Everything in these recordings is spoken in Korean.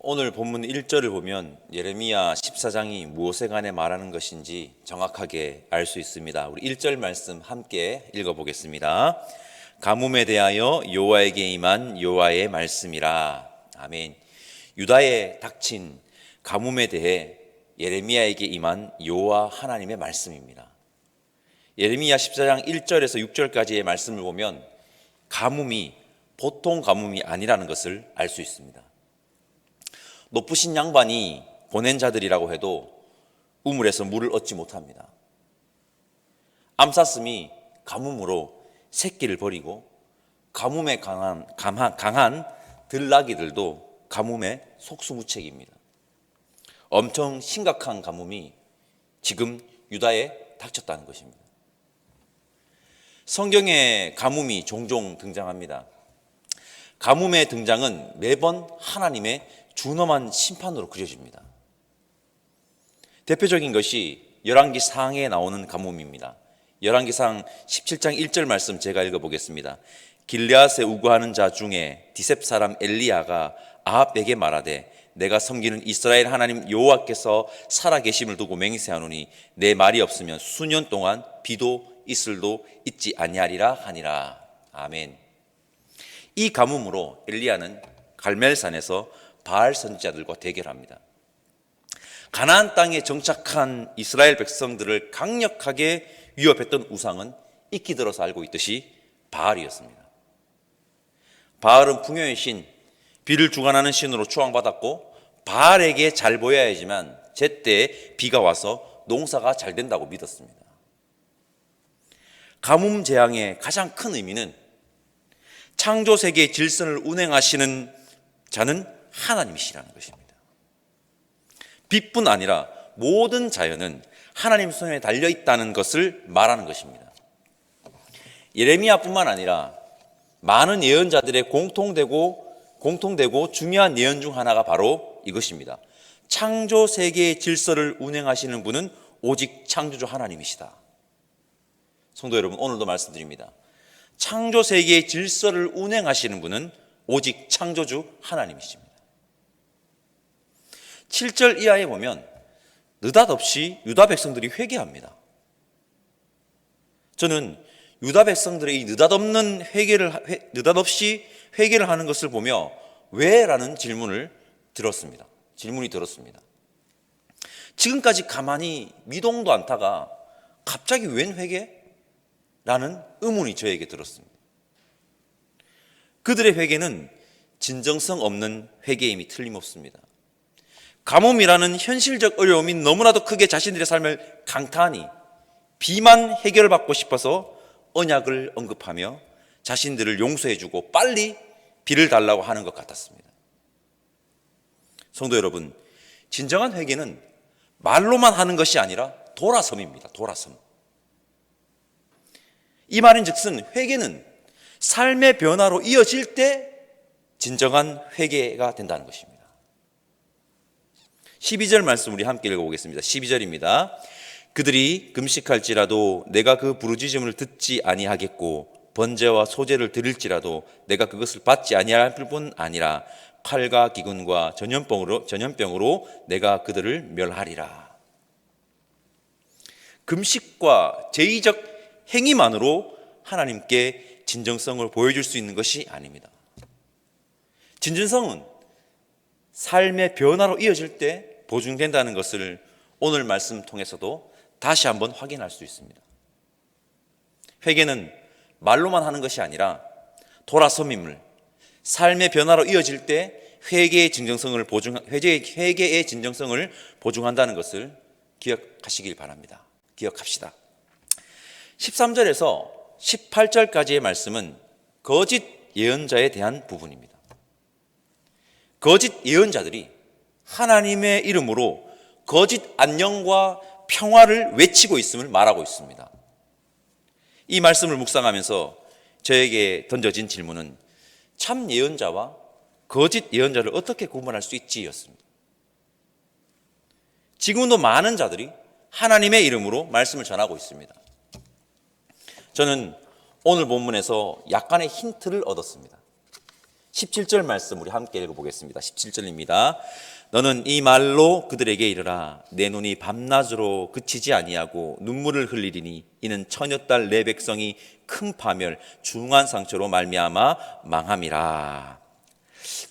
오늘 본문 1절을 보면 예레미야 14장이 무엇에 관해 말하는 것인지 정확하게 알 수 있습니다. 우리 1절 말씀 함께 읽어보겠습니다. 가뭄에 대하여 여호와에게 임한 여호와의 말씀이라. 아멘. 유다에 닥친 가뭄에 대해 예레미야에게 임한 여호와 하나님의 말씀입니다. 예레미야 14장 1절에서 6절까지의 말씀을 보면 가뭄이 보통 가뭄이 아니라는 것을 알 수 있습니다. 높으신 양반이 보낸 자들이라고 해도 우물에서 물을 얻지 못합니다. 암사슴이 가뭄으로 새끼를 버리고 가뭄에 강한 들나귀들도 가뭄에 속수무책입니다. 엄청 심각한 가뭄이 지금 유다에 닥쳤다는 것입니다. 성경에 가뭄이 종종 등장합니다. 가뭄의 등장은 매번 하나님의 준엄한 심판으로 그려집니다. 대표적인 것이 열왕기 상에 나오는 가뭄입니다. 열왕기상 17장 1절 말씀 제가 읽어보겠습니다. 길르앗에 우거하는 자 중에 디셉 사람 엘리야가 아합에게 말하되 내가 섬기는 이스라엘 하나님 여호와께서 살아계심을 두고 맹세하노니 내 말이 없으면 수년 동안 비도 이슬도 있지 아니하리라 하니라. 아멘. 이 가뭄으로 엘리야는 갈멜산에서 바알 선지자들과 대결합니다. 가나안 땅에 정착한 이스라엘 백성들을 강력하게 위협했던 우상은 익히 들어서 알고 있듯이 바알이었습니다. 바알은 풍요의 신, 비를 주관하는 신으로 추앙받았고 바알에게 잘 보여야지만 제때 비가 와서 농사가 잘 된다고 믿었습니다. 가뭄 재앙의 가장 큰 의미는 창조 세계의 질서를 운행하시는 자는 하나님이시라는 것입니다. 빛뿐 아니라 모든 자연은 하나님 손에 달려있다는 것을 말하는 것입니다. 예레미야뿐만 아니라 많은 예언자들의 공통되고 중요한 예언 중 하나가 바로 이것입니다. 창조 세계의 질서를 운행하시는 분은 오직 창조주 하나님이시다. 성도 여러분, 오늘도 말씀드립니다. 창조 세계의 질서를 운행하시는 분은 오직 창조주 하나님이십니다. 7절 이하에 보면 느닷없이 유다 백성들이 회개합니다. 저는 유다 백성들의 이 느닷없이 회개를 하는 것을 보며 왜? 라는 질문이 들었습니다. 지금까지 가만히 미동도 않다가 갑자기 웬 회개? 라는 의문이 저에게 들었습니다. 그들의 회개는 진정성 없는 회개임이 틀림없습니다. 가뭄이라는 현실적 어려움이 너무나도 크게 자신들의 삶을 강타하니 비만 해결받고 싶어서 언약을 언급하며 자신들을 용서해주고 빨리 비를 달라고 하는 것 같았습니다. 성도 여러분, 진정한 회개는 말로만 하는 것이 아니라 돌아섬입니다. 돌아섬. 이 말인즉슨 회개는 삶의 변화로 이어질 때 진정한 회개가 된다는 것입니다. 12절 말씀 우리 함께 읽어보겠습니다. 12절입니다. 그들이 금식할지라도 내가 그 부르짖음을 듣지 아니하겠고 번제와 소제를 드릴지라도 내가 그것을 받지 아니할 뿐 아니라 칼과 기근과 전염병으로 내가 그들을 멸하리라. 금식과 제의적 행위만으로 하나님께 진정성을 보여줄 수 있는 것이 아닙니다. 진정성은 삶의 변화로 이어질 때 보증된다는 것을 오늘 말씀 통해서도 다시 한번 확인할 수 있습니다. 회개는 말로만 하는 것이 아니라 돌아섬임을, 삶의 변화로 이어질 때 회개의 진정성을 보증한다는 것을 기억하시길 바랍니다. 기억합시다. 13절에서 18절까지의 말씀은 거짓 예언자에 대한 부분입니다. 거짓 예언자들이 하나님의 이름으로 거짓 안녕과 평화를 외치고 있음을 말하고 있습니다. 이 말씀을 묵상하면서 저에게 던져진 질문은 참 예언자와 거짓 예언자를 어떻게 구분할 수 있지였습니다. 지금도 많은 자들이 하나님의 이름으로 말씀을 전하고 있습니다. 저는 오늘 본문에서 약간의 힌트를 얻었습니다. 17절 말씀 우리 함께 읽어보겠습니다. 17절입니다. 너는 이 말로 그들에게 이르라. 내 눈이 밤낮으로 그치지 아니하고 눈물을 흘리리니 이는 처녀딸 내 백성이 큰 파멸 중한 상처로 말미암아 망함이라.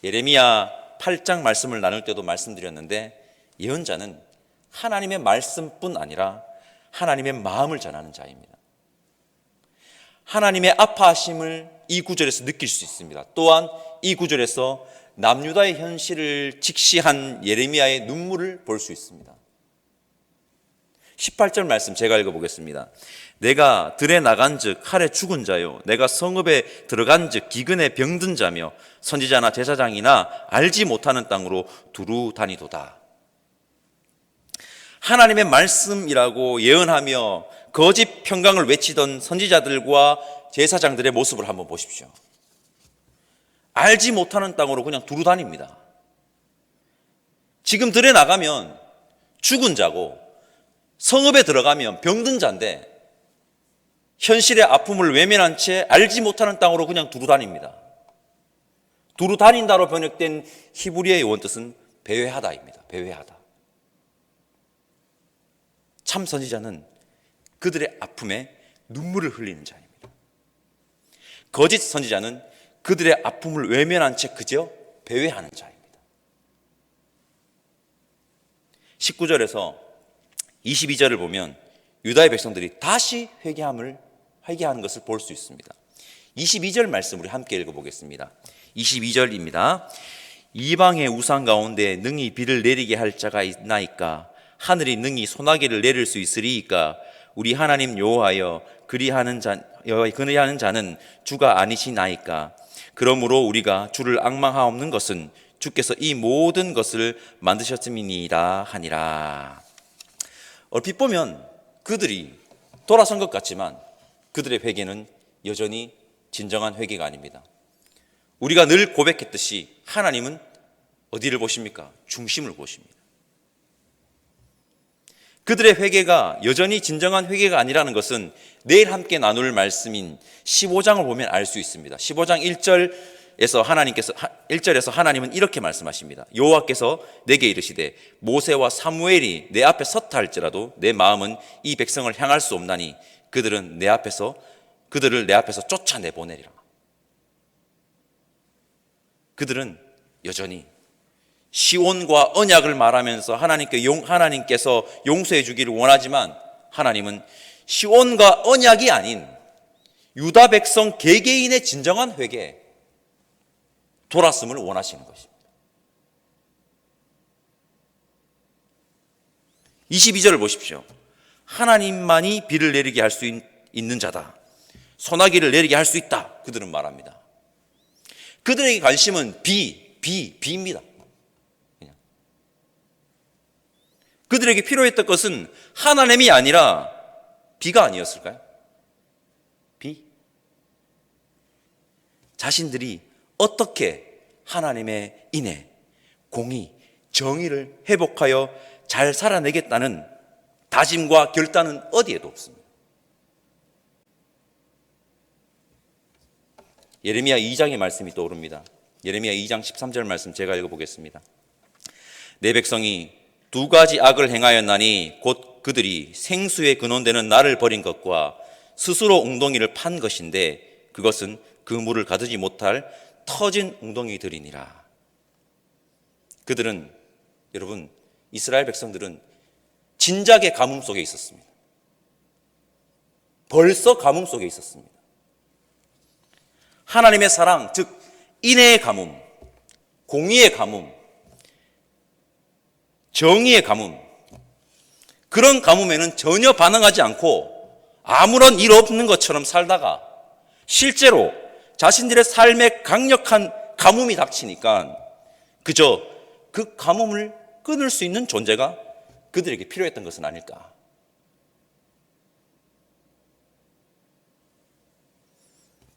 예레미야 8장 말씀을 나눌 때도 말씀드렸는데, 예언자는 하나님의 말씀뿐 아니라 하나님의 마음을 전하는 자입니다. 하나님의 아파하심을 이 구절에서 느낄 수 있습니다. 또한 이 구절에서 남유다의 현실을 직시한 예레미야의 눈물을 볼 수 있습니다. 18절 말씀 제가 읽어보겠습니다. 내가 들에 나간즉 칼에 죽은 자요, 내가 성읍에 들어간즉 기근에 병든 자며 선지자나 제사장이나 알지 못하는 땅으로 두루 다니도다. 하나님의 말씀이라고 예언하며 거짓 평강을 외치던 선지자들과 제사장들의 모습을 한번 보십시오. 알지 못하는 땅으로 그냥 두루 다닙니다. 지금 들에 나가면 죽은 자고 성읍에 들어가면 병든 자인데 현실의 아픔을 외면한 채 알지 못하는 땅으로 그냥 두루 다닙니다. 두루 다닌다로 번역된 히브리어의 원뜻은 배회하다입니다. 배회하다. 참 선지자는 그들의 아픔에 눈물을 흘리는 자입니다. 거짓 선지자는 그들의 아픔을 외면한 채 그저 배회하는 자입니다. 19절에서 22절을 보면 유다의 백성들이 다시 회개하는 것을 볼 수 있습니다. 22절 말씀 우리 함께 읽어보겠습니다. 22절입니다. 이방의 우상 가운데 능히 비를 내리게 할 자가 있나이까? 하늘이 능히 소나기를 내릴 수 있으리이까? 우리 하나님 여호와여, 그리하는 자는 주가 아니시나이까? 그러므로 우리가 주를 앙망하옵는 것은 주께서 이 모든 것을 만드셨음이니라 하니라. 얼핏 보면 그들이 돌아선 것 같지만 그들의 회개는 여전히 진정한 회개가 아닙니다. 우리가 늘 고백했듯이 하나님은 어디를 보십니까? 중심을 보십니다. 그들의 회개가 여전히 진정한 회개가 아니라는 것은 내일 함께 나눌 말씀인 15장을 보면 알 수 있습니다. 15장 1절에서 하나님은 이렇게 말씀하십니다. 여호와께서 내게 이르시되 모세와 사무엘이 내 앞에 섰다 할지라도 내 마음은 이 백성을 향할 수 없나니 그들을 내 앞에서 쫓아내보내리라. 그들은 여전히 시온과 언약을 말하면서 하나님께서 용서해 주기를 원하지만 하나님은 시온과 언약이 아닌 유다 백성 개개인의 진정한 회개, 돌았음을 원하시는 것입니다. 22절을 보십시오. 하나님만이 비를 내리게 할 수 있는 자다. 소나기를 내리게 할 수 있다. 그들은 말합니다. 그들에게 관심은 비입니다. 그들에게 필요했던 것은 하나님이 아니라 비가 아니었을까요? 비. 자신들이 어떻게 하나님의 인애, 공의, 정의를 회복하여 잘 살아내겠다는 다짐과 결단은 어디에도 없습니다. 예레미야 2장의 말씀이 떠오릅니다. 예레미야 2장 13절 말씀 제가 읽어보겠습니다. 내 백성이 두 가지 악을 행하였나니 곧 그들이 생수의 근원되는 나를 버린 것과 스스로 웅덩이를 판 것인데 그것은 그 물을 가두지 못할 터진 웅덩이들이니라. 그들은, 여러분, 이스라엘 백성들은 진작의 가뭄 속에 있었습니다. 벌써 가뭄 속에 있었습니다. 하나님의 사랑, 즉 인애의 가뭄, 공의의 가뭄, 정의의 가뭄, 그런 가뭄에는 전혀 반응하지 않고 아무런 일 없는 것처럼 살다가 실제로 자신들의 삶에 강력한 가뭄이 닥치니까 그저 그 가뭄을 끊을 수 있는 존재가 그들에게 필요했던 것은 아닐까.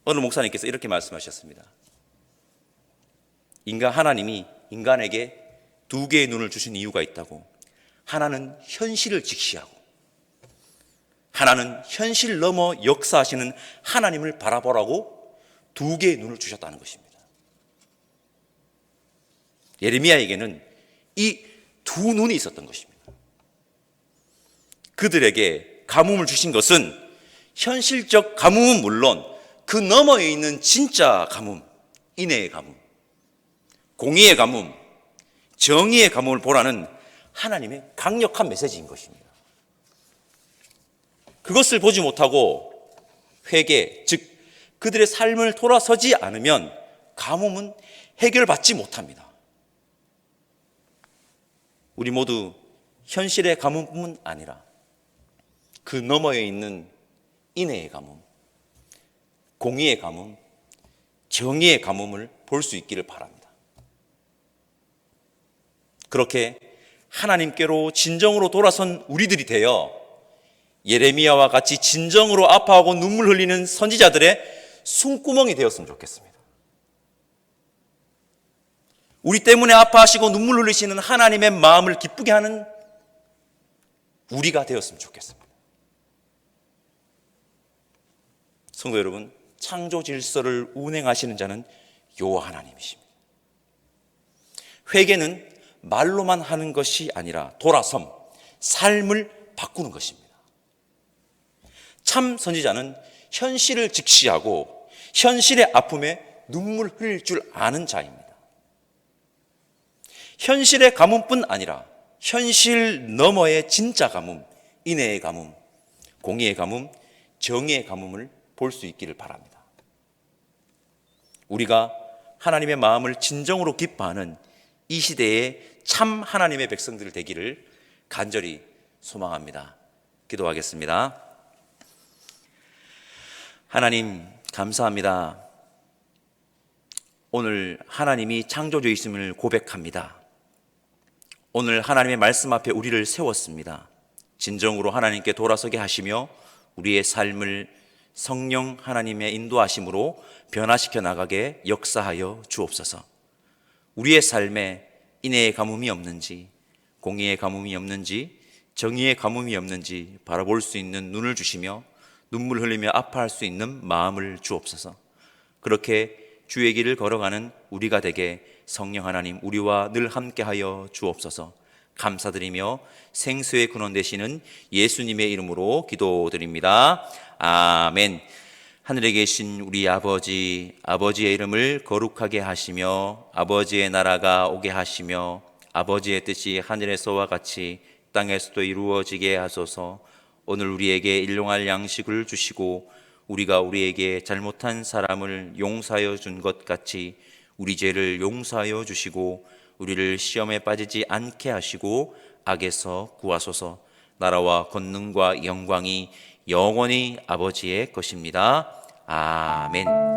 어느 목사님께서 이렇게 말씀하셨습니다. 하나님이 인간에게 두 개의 눈을 주신 이유가 있다고. 하나는 현실을 직시하고 하나는 현실 넘어 역사하시는 하나님을 바라보라고 두 개의 눈을 주셨다는 것입니다. 예레미야에게는 이 두 눈이 있었던 것입니다. 그들에게 가뭄을 주신 것은 현실적 가뭄은 물론 그 너머에 있는 진짜 가뭄, 인애의 가뭄, 공의의 가뭄, 정의의 가뭄을 보라는 하나님의 강력한 메시지인 것입니다. 그것을 보지 못하고 회개, 즉 그들의 삶을 돌아서지 않으면 가뭄은 해결받지 못합니다. 우리 모두 현실의 가뭄뿐만 아니라 그 너머에 있는 인애의 가뭄, 공의의 가뭄, 정의의 가뭄을 볼 수 있기를 바랍니다. 그렇게 하나님께로 진정으로 돌아선 우리들이 되어 예레미야와 같이 진정으로 아파하고 눈물 흘리는 선지자들의 숨구멍이 되었으면 좋겠습니다. 우리 때문에 아파하시고 눈물 흘리시는 하나님의 마음을 기쁘게 하는 우리가 되었으면 좋겠습니다. 성도 여러분, 창조 질서를 운행하시는 자는 여호와 하나님이십니다. 회개는 말로만 하는 것이 아니라 돌아섬, 삶을 바꾸는 것입니다. 참 선지자는 현실을 직시하고 현실의 아픔에 눈물 흘릴 줄 아는 자입니다. 현실의 가뭄뿐 아니라 현실 너머의 진짜 가뭄, 인애의 가뭄, 공의의 가뭄, 정의의 가뭄을 볼 수 있기를 바랍니다. 우리가 하나님의 마음을 진정으로 기뻐하는 이 시대의 참 하나님의 백성들 되기를 간절히 소망합니다. 기도하겠습니다. 하나님 감사합니다. 오늘 하나님이 창조주이심을 고백합니다. 오늘 하나님의 말씀 앞에 우리를 세웠습니다. 진정으로 하나님께 돌아서게 하시며 우리의 삶을 성령 하나님의 인도하심으로 변화시켜 나가게 역사하여 주옵소서. 우리의 삶에 인애의 가뭄이 없는지, 공의의 가뭄이 없는지, 정의의 가뭄이 없는지 바라볼 수 있는 눈을 주시며 눈물 흘리며 아파할 수 있는 마음을 주옵소서. 그렇게 주의 길을 걸어가는 우리가 되게 성령 하나님 우리와 늘 함께하여 주옵소서. 감사드리며 생수의 근원 되시는 예수님의 이름으로 기도드립니다. 아멘. 하늘에 계신 우리 아버지, 아버지의 이름을 거룩하게 하시며 아버지의 나라가 오게 하시며 아버지의 뜻이 하늘에서와 같이 땅에서도 이루어지게 하소서. 오늘 우리에게 일용할 양식을 주시고 우리가 우리에게 잘못한 사람을 용서하여 준 것 같이 우리 죄를 용서하여 주시고 우리를 시험에 빠지지 않게 하시고 악에서 구하소서. 나라와 권능과 영광이 영원히 아버지의 것입니다. 아멘.